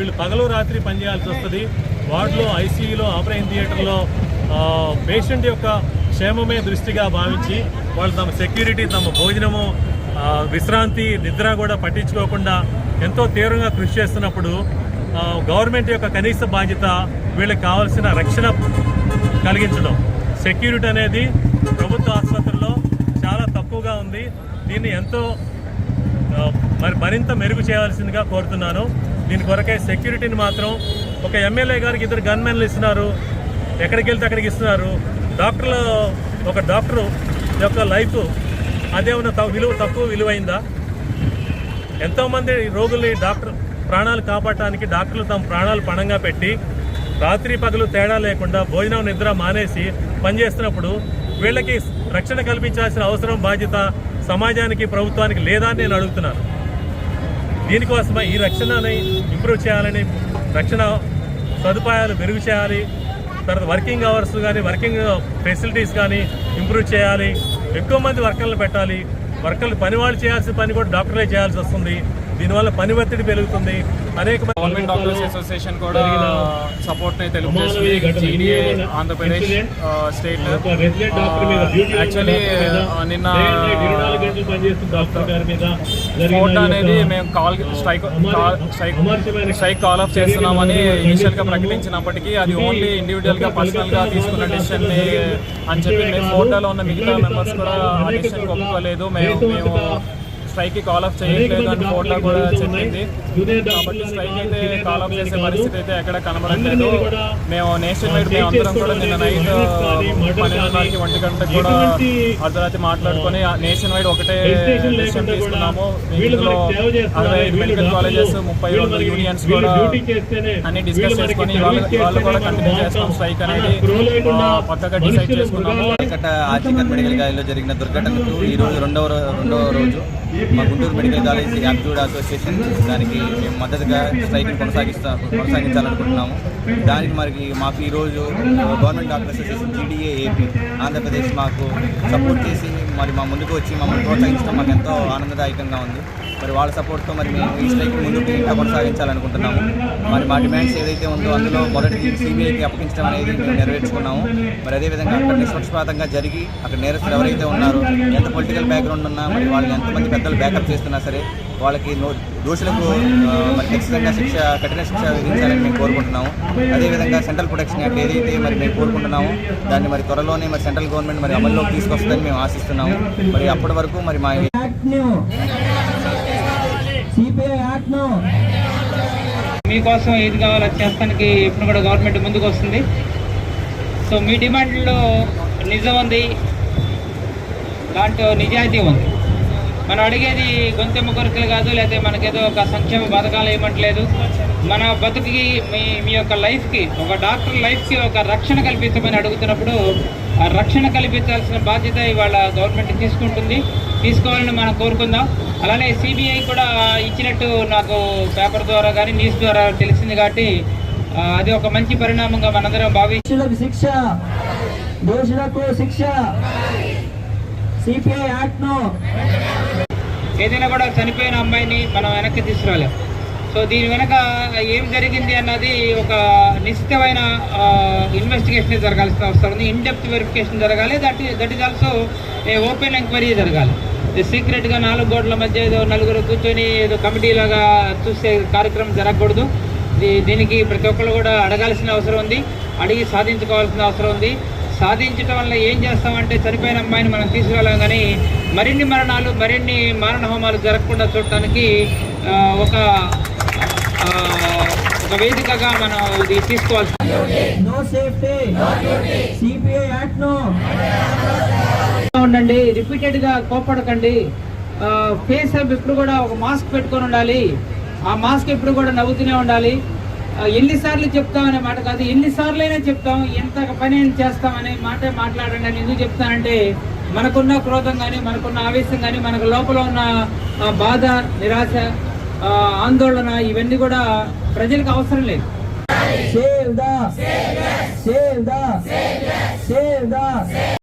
వీళ్ళు పగలు రాత్రి పనిచేయాల్సి వస్తుంది. వార్డులో, ఐసీయూలో, ఆపరేషన్ థియేటర్లో పేషెంట్ యొక్క క్షేమమే దృష్టిగా భావించి వాళ్ళు తమ సెక్యూరిటీ, తమ భోజనము, విశ్రాంతి, నిద్ర కూడా పట్టించుకోకుండా ఎంతో తీవ్రంగా కృషి చేస్తున్నప్పుడు గవర్నమెంట్ యొక్క కనీస బాధ్యత వీళ్ళకి కావాల్సిన రక్షణ కలిగించడం. సెక్యూరిటీ అనేది ప్రభుత్వ ఆసుపత్రుల్లో చాలా తక్కువగా ఉంది. దీన్ని ఎంతో మరింత మెరుగు చేయాల్సిందిగా కోరుతున్నాను. దీని కొరకే సెక్యూరిటీని మాత్రం ఒక ఎమ్మెల్యే గారికి 2 గన్మెన్లు ఇస్తున్నారు, ఎక్కడికి వెళ్తే అక్కడికి ఇస్తున్నారు. ఒక డాక్టరు యొక్క లైఫ్ అదేమన్నా తక్కువ విలువైందా? ఎంతోమంది రోగుల్ని ప్రాణాలు కాపాడటానికి డాక్టర్లు తమ ప్రాణాలు పణంగా పెట్టి రాత్రి పగలు తేడా లేకుండా భోజనం, నిద్ర మానేసి పనిచేస్తున్నప్పుడు వీళ్ళకి రక్షణ కల్పించాల్సిన అవసరం, బాధ్యత సమాజానికి, ప్రభుత్వానికి లేదా అని నేను అడుగుతున్నాను. దీనికోసమే ఈ రక్షణని ఇంప్రూవ్ చేయాలని, రక్షణ సదుపాయాలు మెరుగు చేయాలి. తర్వాత వర్కింగ్ అవర్స్ కానీ, వర్కింగ్ ఫెసిలిటీస్ కానీ ఇంప్రూవ్ చేయాలి. ఎక్కువ మంది వర్కర్లు పెట్టాలి. వర్కర్లు పని వాళ్ళు చేయాల్సిన పని కూడా డాక్టర్లే చేయాల్సి వస్తుంది. దీనివల్ల పని ఒత్తిడి పెరుగుతుంది. అనేక గవర్నమెంట్ డాక్టర్స్ అసోసియేషన్ కూడా సపోర్ట్ ని తెలుపుతుంది. జీడీఏ ఆంధ్రప్రదేశ్ స్టేట్ యాక్చువల్లీ నిన్న కోర్టు అనేది మేము స్ట్రైక్ కాల్ ఆఫ్ చేస్తున్నామని ఇనిషియల్ గా ప్రకటించినప్పటికీ అది ఓన్లీ ఇండివిజువల్ గా పర్సనల్ గా తీసుకున్న డెసిషన్ ని అని చెప్పి మేము కోర్టులో ఉన్న మిగతా మెంబర్స్ కూడా ఆ డెసిషన్ ఒప్పుకోలేదు. మేము స్ట్రైక్ కి కాల్ ఆఫ్ చేయట్లేదు అని కోర్టులో కూడా చెప్పింది. కాబట్టి స్ట్రైక్ అయితే కాల్ ఆఫ్ చేసే పరిస్థితి అయితే ఎక్కడ కనబడట్లేదు. మేము నేషన్ వైడ్ అందరం కూడా నిన్న నైట్ 12:30 1 గంటలకు కూడా అర్ధరాత్రి మాట్లాడుకొని నేషన్ వైడ్ ఒకటే డెసిషన్ తీసుకున్నాము. ఇందులో 65 మెడికల్ కాలేజెస్, 31 యూనియన్స్ కూడా అన్ని డిస్కస్ చేసుకొని వాళ్ళు కూడా కంటిన్యూ చేస్తాం స్ట్రైక్ అనేది పక్కగా డిసైడ్ చేసుకున్నాము. ఆర్జికర్ మెడికల్ కాలేజ్లో జరిగిన దుర్ఘటనకు ఈరోజు రెండవ రోజు మా Guntur medical college aptitude association దానికి మేము మద్దతుగా స్ట్రైక్ని కొనసాగించాలనుకుంటున్నాము. దానికి మాకు ఈరోజు government doctor association GDA AP Andhra Pradesh మాకు సపోర్ట్ చేసి మా ముందుకు వచ్చి మమ్మల్ని ప్రోత్సహించడం మాకు ఎంతో ఆనందదాయకంగా ఉంది. వాళ్ళ సపోర్ట్తో మేము ఈ స్ట్రైక్ ముందుకు ఇంకా కొనసాగించాలనుకుంటున్నాము. మా డిమాండ్స్ ఏదైతే ఉందో అందులో మొదటిది సిబిఐకి అప్పగించడం అనేది మేము నెరవేర్చుకున్నాము. అదేవిధంగా అక్కడ నిష్పక్షపాతంగా జరిగి అక్కడ నేరస్తులు ఎవరైతే ఉన్నారో, ఎంత పొలిటికల్ బ్యాక్గ్రౌండ్ ఉన్నా, వాళ్ళని ఎంతమంది పెద్దలు బ్యాకప్ చేస్తున్నా సరే వాళ్ళకి దోషులకు ఖచ్చితంగా కఠిన శిక్ష విధించాలని మేము కోరుకుంటున్నాము. అదేవిధంగా సెంట్రల్ ప్రొటెక్షన్ యాక్ట్ ఏదైతే మేము కోరుకుంటున్నామో దాన్ని త్వరలోనే సెంట్రల్ గవర్నమెంట్ అమల్లోకి తీసుకొస్తుందని మేము ఆశిస్తున్నాము. అప్పటి వరకు మా మీకోసం ఏది కావాలో అది చేస్తానికి ఇప్పుడు కూడా గవర్నమెంట్ ముందుకు వస్తుంది. సో మీ డిమాండ్లో నిజం ఉంది, దాంట్లో నిజాయితీ ఉంది. మనం అడిగేది గొంతెమ్మ కొరకలు కాదు, లేకపోతే మనకేదో ఒక సంక్షేమ పథకాలు ఏమంటలేదు. మన బతుకుకి మీ యొక్క లైఫ్కి, ఒక డాక్టర్ లైఫ్కి ఒక రక్షణ కల్పించమని అడుగుతున్నప్పుడు ఆ రక్షణ కల్పించాల్సిన బాధ్యత ఇవాళ గవర్నమెంట్ తీసుకోవాలని మనం కోరుకుందాం. అలానే సిబిఐ కూడా ఇచ్చినట్టు నాకు పేపర్ ద్వారా కానీ న్యూస్ ద్వారా తెలిసింది. కాబట్టి అది ఒక మంచి పరిణామంగా మనందరం భావించి శిక్ష, దోషులకు శిక్ష, సిపిఐ యాక్ట్ ను ఏదైనా కూడా చనిపోయిన అమ్మాయిని మనం వెనక్కి తీసుకురాలేం. సో దీని వెనక ఏం జరిగింది అన్నది ఒక నిశ్చితమైన ఇన్వెస్టిగేషన్ జరగాల్సిన అవసరం ఉంది. ఇన్డెప్త్ వెరిఫికేషన్ జరగాలి. That is also open enquiry జరగాలి. సీక్రెట్గా 4 గోడల మధ్య ఏదో నలుగురు కూర్చొని ఏదో కమిటీ లాగా చూసే కార్యక్రమం జరగకూడదు. దీనికి ప్రతి ఒక్కరు కూడా అడగాల్సిన అవసరం ఉంది, అడిగి సాధించుకోవాల్సిన అవసరం ఉంది. సాధించడం వల్ల ఏం చేస్తామంటే చనిపోయిన అమ్మాయిని మనం తీసుకురాలేం, కానీ మరిన్ని మారణ హోమాలు జరగకుండా చూడటానికి ఒక వేదికగా మనం ఇది తీసుకోవాల్సి ఉండండి. రిపీటెడ్గా కోపడకండి. ఫేస్ ఎప్పుడు కూడా ఒక మాస్క్ పెట్టుకొని ఉండాలి. ఆ మాస్క్ ఎప్పుడు కూడా నవ్వుతూనే ఉండాలి. ఎన్నిసార్లు చెప్తామనే మాట కాదు, ఎన్నిసార్లైనా చెప్తాం, ఎంత పని చేస్తామనే మాట మాట్లాడండి అని ఎందుకు చెప్తానంటే మనకున్న క్రోధం కానీ, మనకున్న ఆవేశం కానీ, మనకు లోపల ఉన్న బాధ, నిరాశ, ఆందోళన ఇవన్నీ కూడా ప్రజలకు అవసరం లేదు.